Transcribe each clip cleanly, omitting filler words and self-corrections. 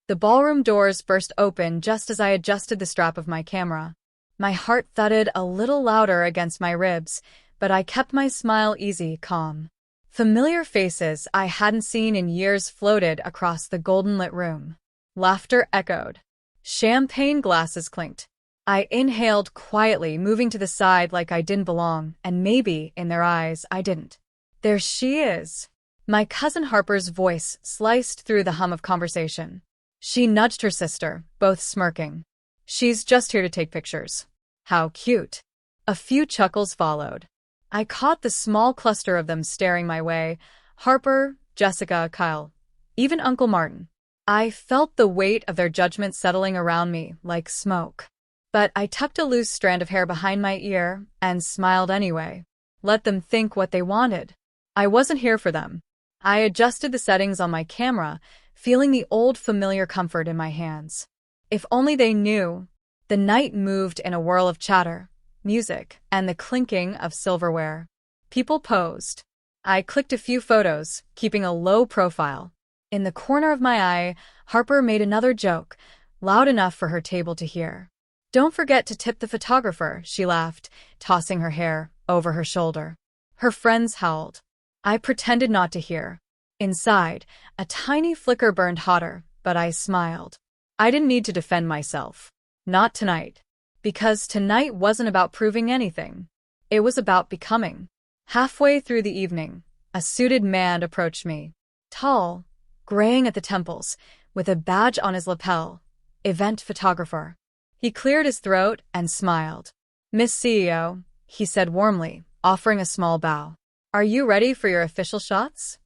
The ballroom doors burst open just as I adjusted the strap of my camera. My heart thudded a little louder against my ribs, but I kept my smile easy, calm. Familiar faces I hadn't seen in years floated across the golden-lit room. Laughter echoed. Champagne glasses clinked. I inhaled quietly, moving to the side like I didn't belong, and maybe, in their eyes, I didn't. There she is. My cousin Harper's voice sliced through the hum of conversation. She nudged her sister, both smirking. She's just here to take pictures. How cute. A few chuckles followed. I caught the small cluster of them staring my way. Harper, Jessica, Kyle, even Uncle Martin. I felt the weight of their judgment settling around me like smoke. But I tucked a loose strand of hair behind my ear and smiled anyway. Let them think what they wanted. I wasn't here for them. I adjusted the settings on my camera, feeling the old familiar comfort in my hands. If only they knew. The night moved in a whirl of chatter, music, and the clinking of silverware. People posed. I clicked a few photos, keeping a low profile. In the corner of my eye, Harper made another joke, loud enough for her table to hear. "Don't forget to tip the photographer," she laughed, tossing her hair over her shoulder. Her friends howled. I pretended not to hear. Inside, a tiny flicker burned hotter, but I smiled. I didn't need to defend myself. Not tonight. Because tonight wasn't about proving anything. It was about becoming. Halfway through the evening, a suited man approached me. Tall, graying at the temples, with a badge on his lapel. Event photographer. He cleared his throat and smiled. "Miss CEO," he said warmly, offering a small bow. "Are you ready for your official shots?"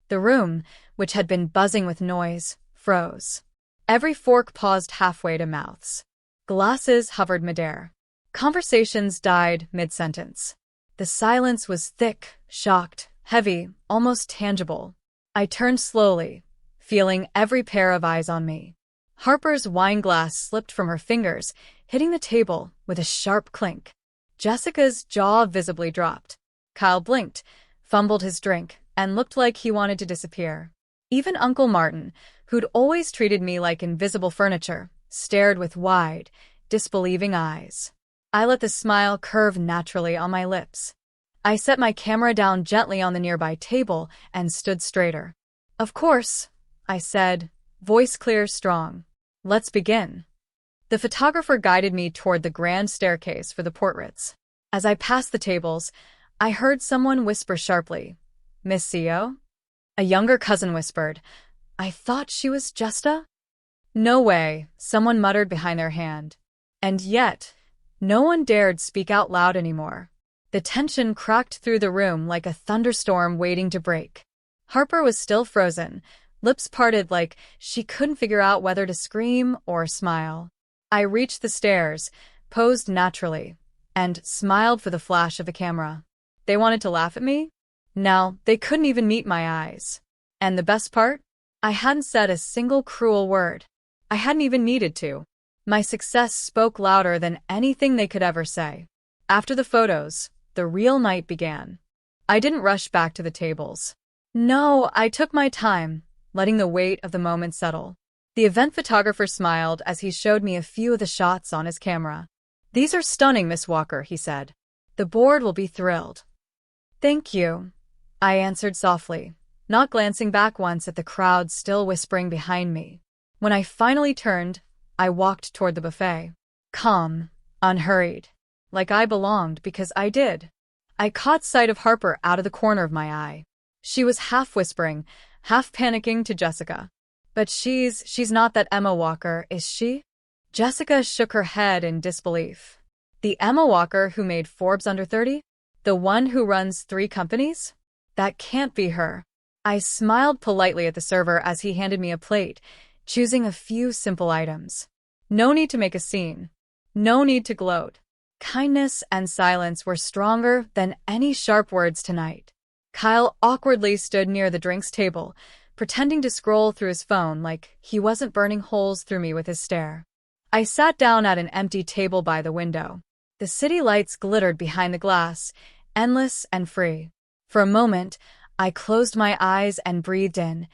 The room, which had been buzzing with noise, froze. Every fork paused halfway to mouths. Glasses hovered midair. Conversations died mid-sentence. The silence was thick, shocked, heavy, almost tangible. I turned slowly, feeling every pair of eyes on me. Harper's wine glass slipped from her fingers, hitting the table with a sharp clink. Jessica's jaw visibly dropped. Kyle blinked, fumbled his drink, and looked like he wanted to disappear. Even Uncle Martin, who'd always treated me like invisible furniture, stared with wide, disbelieving eyes. I let the smile curve naturally on my lips. I set my camera down gently on the nearby table and stood straighter. "Of course," I said, voice clear, strong. "Let's begin." The photographer guided me toward the grand staircase for the portraits. As I passed the tables, I heard someone whisper sharply, "Miss CEO?" A younger cousin whispered, "I thought she was Justa?" "No way," someone muttered behind their hand. And yet, no one dared speak out loud anymore. The tension cracked through the room like a thunderstorm waiting to break. Harper was still frozen, lips parted like she couldn't figure out whether to scream or smile. I reached the stairs, posed naturally, and smiled for the flash of the camera. They wanted to laugh at me? Now, they couldn't even meet my eyes. And the best part? I hadn't said a single cruel word. I hadn't even needed to. My success spoke louder than anything they could ever say. After the photos, the real night began. I didn't rush back to the tables. No, I took my time, letting the weight of the moment settle. The event photographer smiled as he showed me a few of the shots on his camera. "These are stunning, Miss Walker," he said. "The board will be thrilled." "Thank you," I answered softly, not glancing back once at the crowd still whispering behind me. When I finally turned, I walked toward the buffet. Calm, unhurried. Like I belonged because I did. I caught sight of Harper out of the corner of my eye. She was half whispering, half panicking to Jessica. "But she's not that Emma Walker, is she?" Jessica shook her head in disbelief. "The Emma Walker who made Forbes under 30? The one who runs 3 companies? That can't be her." I smiled politely at the server as he handed me a plate, choosing a few simple items. No need to make a scene. No need to gloat. Kindness and silence were stronger than any sharp words tonight. Kyle awkwardly stood near the drinks table, pretending to scroll through his phone like he wasn't burning holes through me with his stare. I sat down at an empty table by the window. The city lights glittered behind the glass, endless and free. For a moment, I closed my eyes and breathed in,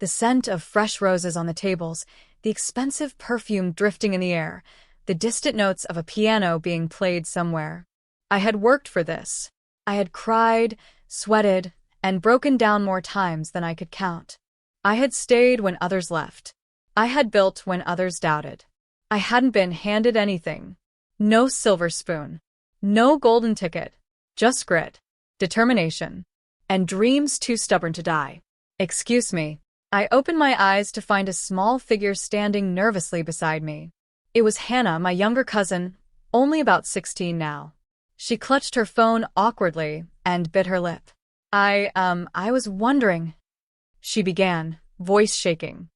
The scent of fresh roses on the tables, the expensive perfume drifting in the air, the distant notes of a piano being played somewhere. I had worked for this. I had cried, sweated, and broken down more times than I could count. I had stayed when others left. I had built when others doubted. I hadn't been handed anything. No silver spoon. No golden ticket. Just grit, determination, and dreams too stubborn to die. Excuse me. I opened my eyes to find a small figure standing nervously beside me. It was Hannah, my younger cousin, only about 16 now. She clutched her phone awkwardly and bit her lip. I was wondering, she began, voice shaking.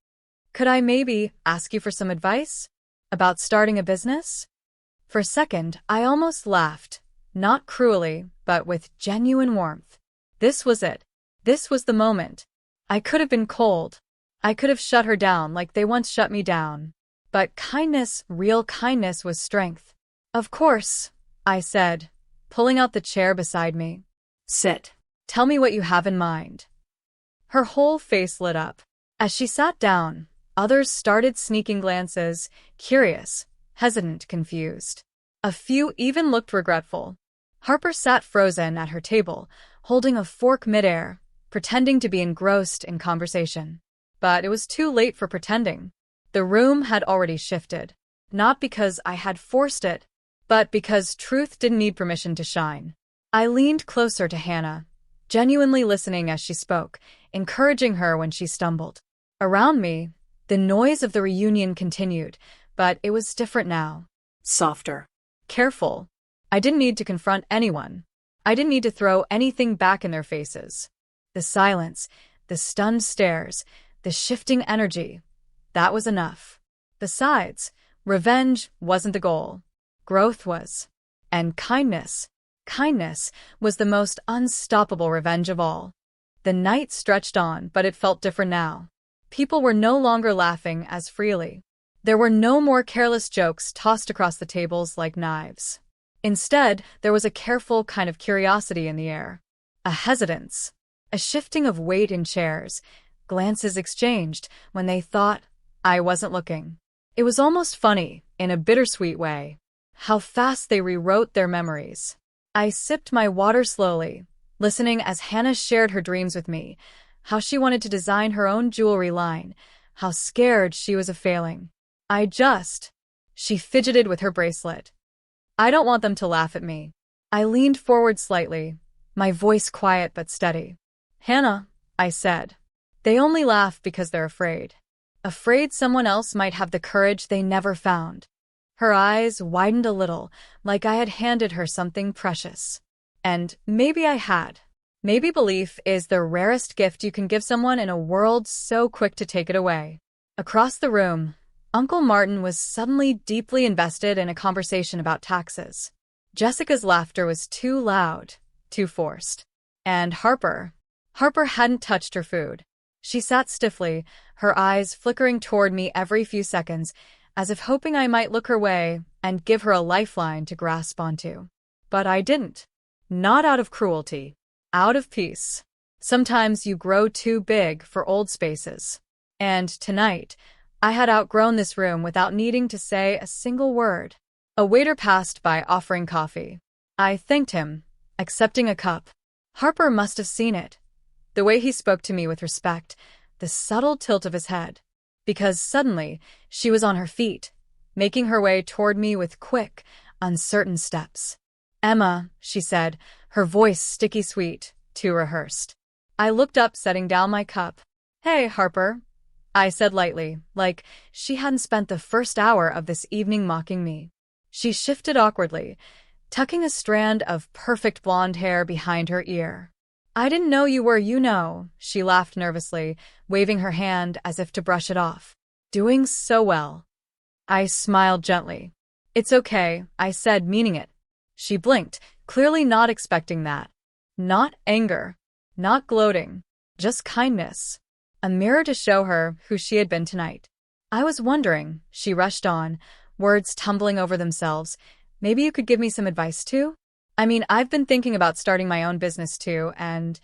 Could I maybe ask you for some advice? About starting a business? For a second, I almost laughed, not cruelly, but with genuine warmth. This was it. This was the moment. I could have been cold. I could have shut her down like they once shut me down. But kindness, real kindness, was strength. Of course, I said, pulling out the chair beside me. Sit. Tell me what you have in mind. Her whole face lit up. As she sat down, others started sneaking glances, curious, hesitant, confused. A few even looked regretful. Harper sat frozen at her table, holding a fork midair, pretending to be engrossed in conversation. But it was too late for pretending. The room had already shifted. Not because I had forced it, but because truth didn't need permission to shine. I leaned closer to Hannah, genuinely listening as she spoke, encouraging her when she stumbled. Around me, the noise of the reunion continued, but it was different now. Softer. Careful. I didn't need to confront anyone. I didn't need to throw anything back in their faces. The silence, the stunned stares, the shifting energy, that was enough. Besides, revenge wasn't the goal. Growth was. And kindness was the most unstoppable revenge of all. The night stretched on, but it felt different now. People were no longer laughing as freely. There were no more careless jokes tossed across the tables like knives. Instead, there was a careful kind of curiosity in the air. A hesitance. A shifting of weight in chairs. Glances exchanged when they thought I wasn't looking. It was almost funny, in a bittersweet way, how fast they rewrote their memories. I sipped my water slowly, listening as Hannah shared her dreams with me, how she wanted to design her own jewelry line, how scared she was of failing. She fidgeted with her bracelet. I don't want them to laugh at me. I leaned forward slightly, my voice quiet but steady. Hannah, I said, they only laugh because they're afraid. Afraid someone else might have the courage they never found. Her eyes widened a little, like I had handed her something precious. And maybe I had. Maybe belief is the rarest gift you can give someone in a world so quick to take it away. Across the room, Uncle Martin was suddenly deeply invested in a conversation about taxes. Jessica's laughter was too loud, too forced. And Harper hadn't touched her food. She sat stiffly, her eyes flickering toward me every few seconds, as if hoping I might look her way and give her a lifeline to grasp onto. But I didn't. Not out of cruelty. Out of peace. Sometimes you grow too big for old spaces. And tonight, I had outgrown this room without needing to say a single word. A waiter passed by offering coffee. I thanked him, accepting a cup. Harper must have seen it. The way he spoke to me with respect, the subtle tilt of his head. Because suddenly, she was on her feet, making her way toward me with quick, uncertain steps. Emma, she said, her voice sticky sweet, too rehearsed. I looked up, setting down my cup. Hey, Harper, I said lightly, like she hadn't spent the first hour of this evening mocking me. She shifted awkwardly, tucking a strand of perfect blonde hair behind her ear. I didn't know you were, she laughed nervously, waving her hand as if to brush it off. Doing so well. I smiled gently. It's okay, I said, meaning it. She blinked, clearly not expecting that. Not anger. Not gloating. Just kindness. A mirror to show her who she had been tonight. I was wondering, she rushed on, words tumbling over themselves. Maybe you could give me some advice too? I mean, I've been thinking about starting my own business too, and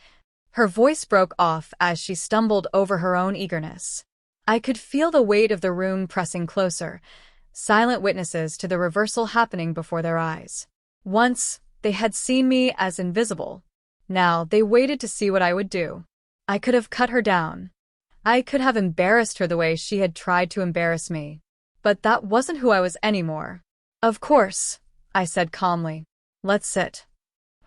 Her voice broke off as she stumbled over her own eagerness. I could feel the weight of the room pressing closer, silent witnesses to the reversal happening before their eyes. Once, they had seen me as invisible. Now, they waited to see what I would do. I could have cut her down. I could have embarrassed her the way she had tried to embarrass me. But that wasn't who I was anymore. Of course, I said calmly. Let's sit.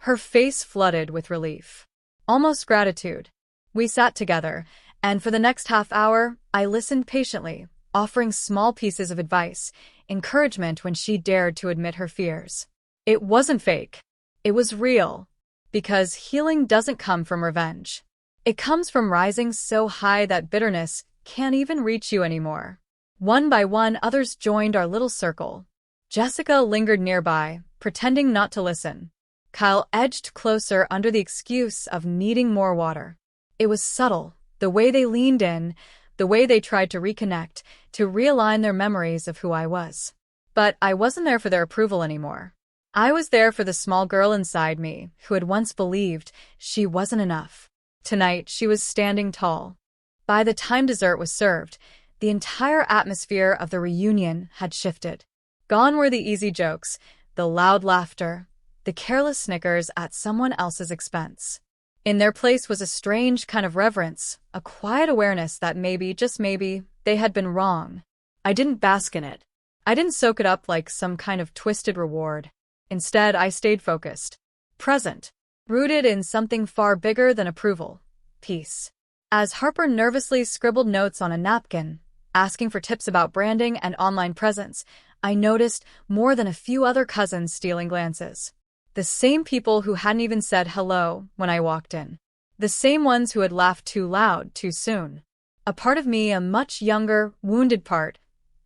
Her face flooded with relief. Almost gratitude. We sat together, and for the next half hour, I listened patiently, offering small pieces of advice, encouragement when she dared to admit her fears. It wasn't fake. It was real. Because healing doesn't come from revenge. It comes from rising so high that bitterness can't even reach you anymore. One by one, others joined our little circle. Jessica lingered nearby, pretending not to listen. Kyle edged closer under the excuse of needing more water. It was subtle, the way they leaned in, the way they tried to reconnect, to realign their memories of who I was. But I wasn't there for their approval anymore. I was there for the small girl inside me who had once believed she wasn't enough. Tonight, she was standing tall. By the time dessert was served, the entire atmosphere of the reunion had shifted. Gone were the easy jokes, the loud laughter, the careless snickers at someone else's expense. In their place was a strange kind of reverence, a quiet awareness that maybe, just maybe, they had been wrong. I didn't bask in it. I didn't soak it up like some kind of twisted reward. Instead, I stayed focused, present, rooted in something far bigger than approval, peace. As Harper nervously scribbled notes on a napkin, asking for tips about branding and online presence, I noticed more than a few other cousins stealing glances. The same people who hadn't even said hello when I walked in. The same ones who had laughed too loud too soon. A part of me, a much younger, wounded part,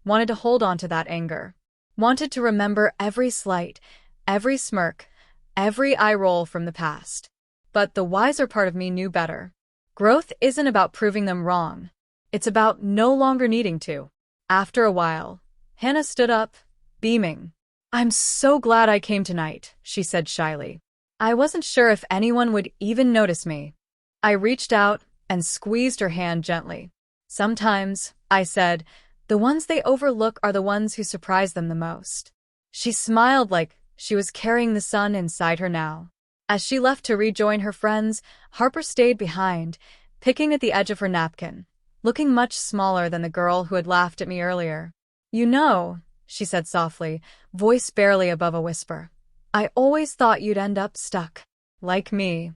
wanted to hold on to that anger. Wanted to remember every slight, every smirk, every eye roll from the past. But the wiser part of me knew better. Growth isn't about proving them wrong. It's about no longer needing to. After a while, Hannah stood up, beaming. "I'm so glad I came tonight," she said shyly. I wasn't sure if anyone would even notice me. I reached out and squeezed her hand gently. "Sometimes," I said, "the ones they overlook are the ones who surprise them the most." She smiled like she was carrying the sun inside her now. As she left to rejoin her friends, Harper stayed behind, picking at the edge of her napkin, looking much smaller than the girl who had laughed at me earlier. "You know," she said softly, voice barely above a whisper, "I always thought you'd end up stuck. Like me."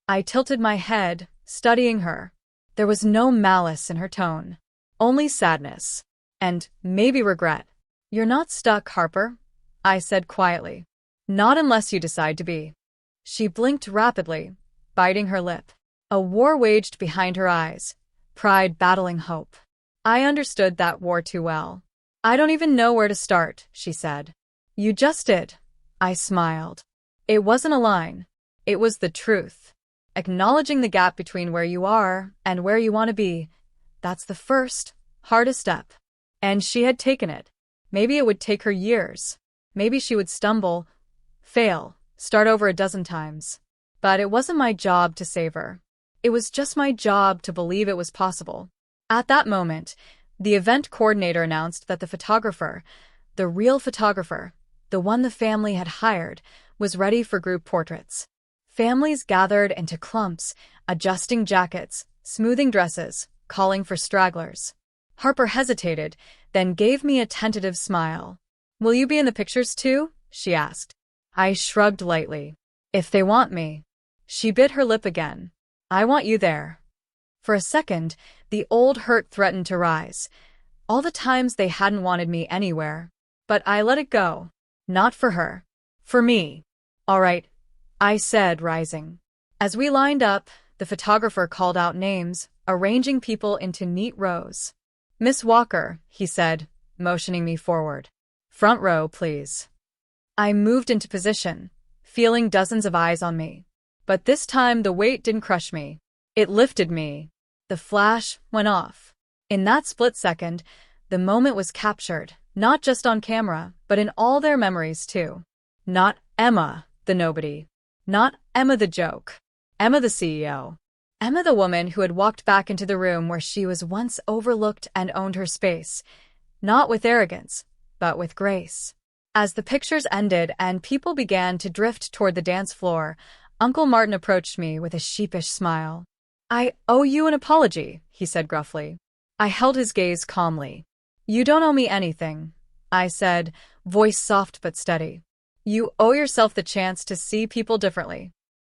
I tilted my head, studying her. There was no malice in her tone. Only sadness. And maybe regret. "You're not stuck, Harper," I said quietly. "Not unless you decide to be." She blinked rapidly, biting her lip. A war waged behind her eyes, pride battling hope. I understood that war too well. "I don't even know where to start," she said. "You just did." I smiled. It wasn't a line. It was the truth. Acknowledging the gap between where you are and where you want to be, that's the first, hardest step. And she had taken it. Maybe it would take her years. Maybe she would stumble, fail, start over a dozen times. But it wasn't my job to save her. It was just my job to believe it was possible. At that moment, the event coordinator announced that the photographer, the real photographer, the one the family had hired, was ready for group portraits. Families gathered into clumps, adjusting jackets, smoothing dresses, calling for stragglers. Harper hesitated, then gave me a tentative smile. "Will you be in the pictures too?" she asked. I shrugged lightly. "If they want me." She bit her lip again. "I want you there." For a second, the old hurt threatened to rise. All the times they hadn't wanted me anywhere. But I let it go. Not for her. For me. "All right," I said, rising. As we lined up, the photographer called out names, arranging people into neat rows. "Miss Walker," he said, motioning me forward. "Front row, please." I moved into position, feeling dozens of eyes on me. But this time the weight didn't crush me. It lifted me. The flash went off. In that split second, the moment was captured, not just on camera, but in all their memories too. Not Emma, the nobody. Not Emma the joke. Emma the CEO. Emma, the woman who had walked back into the room where she was once overlooked and owned her space, not with arrogance, but with grace. As the pictures ended and people began to drift toward the dance floor, Uncle Martin approached me with a sheepish smile. "I owe you an apology," he said gruffly. I held his gaze calmly. "You don't owe me anything," I said, voice soft but steady. "You owe yourself the chance to see people differently."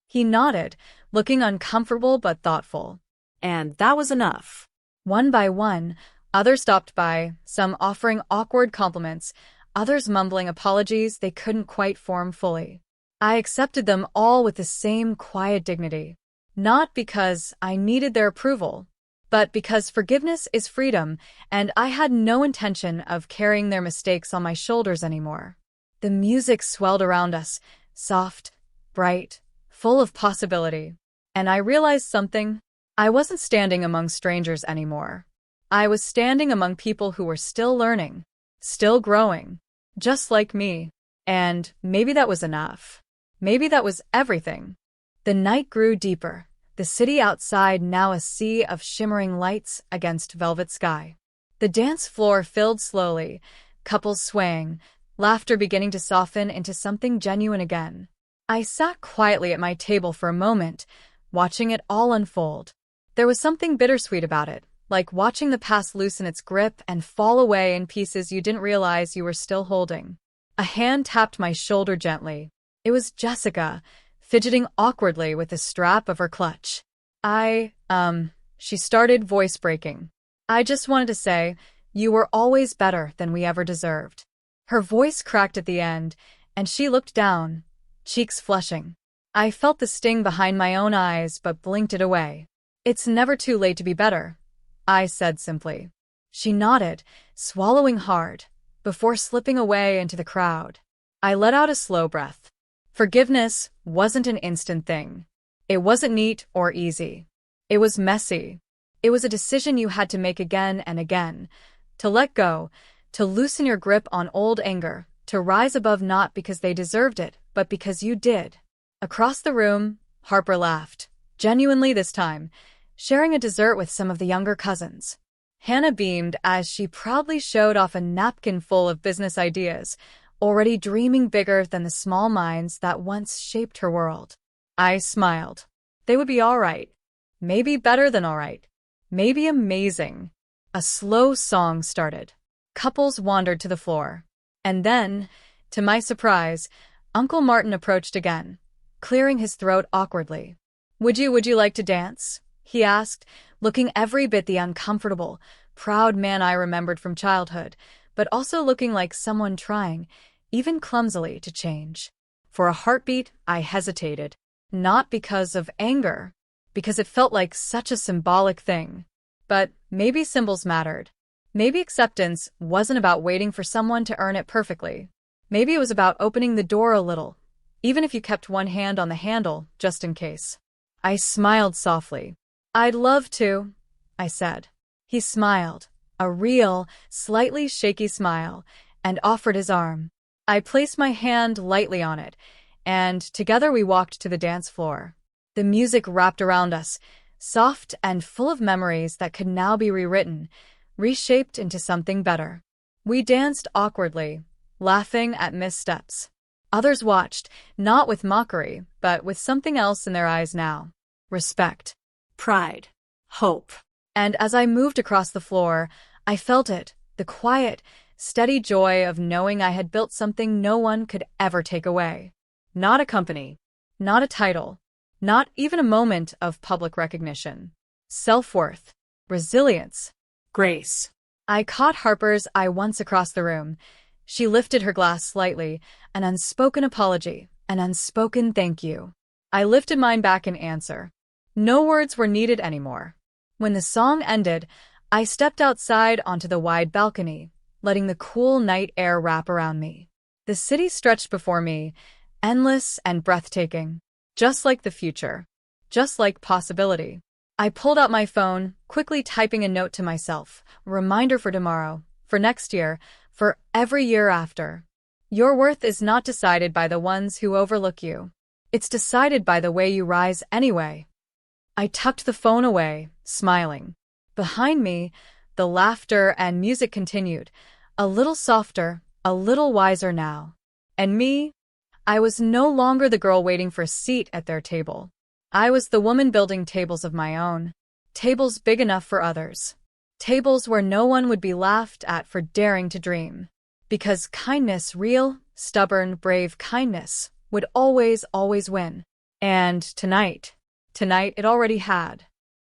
He nodded, looking uncomfortable but thoughtful. And that was enough. One by one, others stopped by, some offering awkward compliments, others mumbling apologies they couldn't quite form fully. I accepted them all with the same quiet dignity. Not because I needed their approval, but because forgiveness is freedom, and I had no intention of carrying their mistakes on my shoulders anymore. The music swelled around us, soft, bright, full of possibility. And I realized something. I wasn't standing among strangers anymore. I was standing among people who were still learning, still growing, just like me. And maybe that was enough. Maybe that was everything. The night grew deeper, the city outside now a sea of shimmering lights against velvet sky. The dance floor filled slowly, couples swaying, laughter beginning to soften into something genuine again. I sat quietly at my table for a moment, watching it all unfold. There was something bittersweet about it, like watching the past loosen its grip and fall away in pieces you didn't realize you were still holding. A hand tapped my shoulder gently. It was Jessica, fidgeting awkwardly with the strap of her clutch. She started, voice breaking. "I just wanted to say, you were always better than we ever deserved." Her voice cracked at the end, and she looked down, cheeks flushing. I felt the sting behind my own eyes but blinked it away. "It's never too late to be better," I said simply. She nodded, swallowing hard, before slipping away into the crowd. I let out a slow breath. Forgiveness wasn't an instant thing. It wasn't neat or easy. It was messy. It was a decision you had to make again and again. To let go, to loosen your grip on old anger, to rise above not because they deserved it, but because you did. Across the room, Harper laughed, genuinely this time, sharing a dessert with some of the younger cousins. Hannah beamed as she proudly showed off a napkin full of business ideas, already dreaming bigger than the small minds that once shaped her world. I smiled. They would be all right. Maybe better than all right. Maybe amazing. A slow song started. Couples wandered to the floor. And then, to my surprise, Uncle Martin approached again, clearing his throat awkwardly. Would you like to dance?" he asked, looking every bit the uncomfortable, proud man I remembered from childhood, but also looking like someone trying, even clumsily, to change. For a heartbeat, I hesitated, not because of anger, because it felt like such a symbolic thing. But maybe symbols mattered. Maybe acceptance wasn't about waiting for someone to earn it perfectly. Maybe it was about opening the door a little, even if you kept one hand on the handle, just in case. I smiled softly. "I'd love to," I said. He smiled, a real, slightly shaky smile, and offered his arm. I placed my hand lightly on it, and together we walked to the dance floor. The music wrapped around us, soft and full of memories that could now be rewritten, reshaped into something better. We danced awkwardly, laughing at missteps. Others watched, not with mockery, but with something else in their eyes now. Respect. Pride. Hope. And as I moved across the floor, I felt it, the quiet, steady joy of knowing I had built something no one could ever take away. Not a company, not a title, not even a moment of public recognition. Self-worth, resilience, Grace. I caught Harper's eye once across the room. She lifted her glass slightly, an unspoken apology, an unspoken thank you. I lifted mine back in answer. No words were needed anymore. When the song ended, I stepped outside onto the wide balcony, letting the cool night air wrap around me. The city stretched before me, endless and breathtaking, just like the future, just like possibility. I pulled out my phone, quickly typing a note to myself, a reminder for tomorrow, for next year, for every year after. Your worth is not decided by the ones who overlook you. It's decided by the way you rise anyway. I tucked the phone away, smiling. Behind me, the laughter and music continued, a little softer, a little wiser now. And me? I was no longer the girl waiting for a seat at their table. I was the woman building tables of my own. Tables big enough for others. Tables where no one would be laughed at for daring to dream. Because kindness, real, stubborn, brave kindness, would always, always win. And tonight it already had.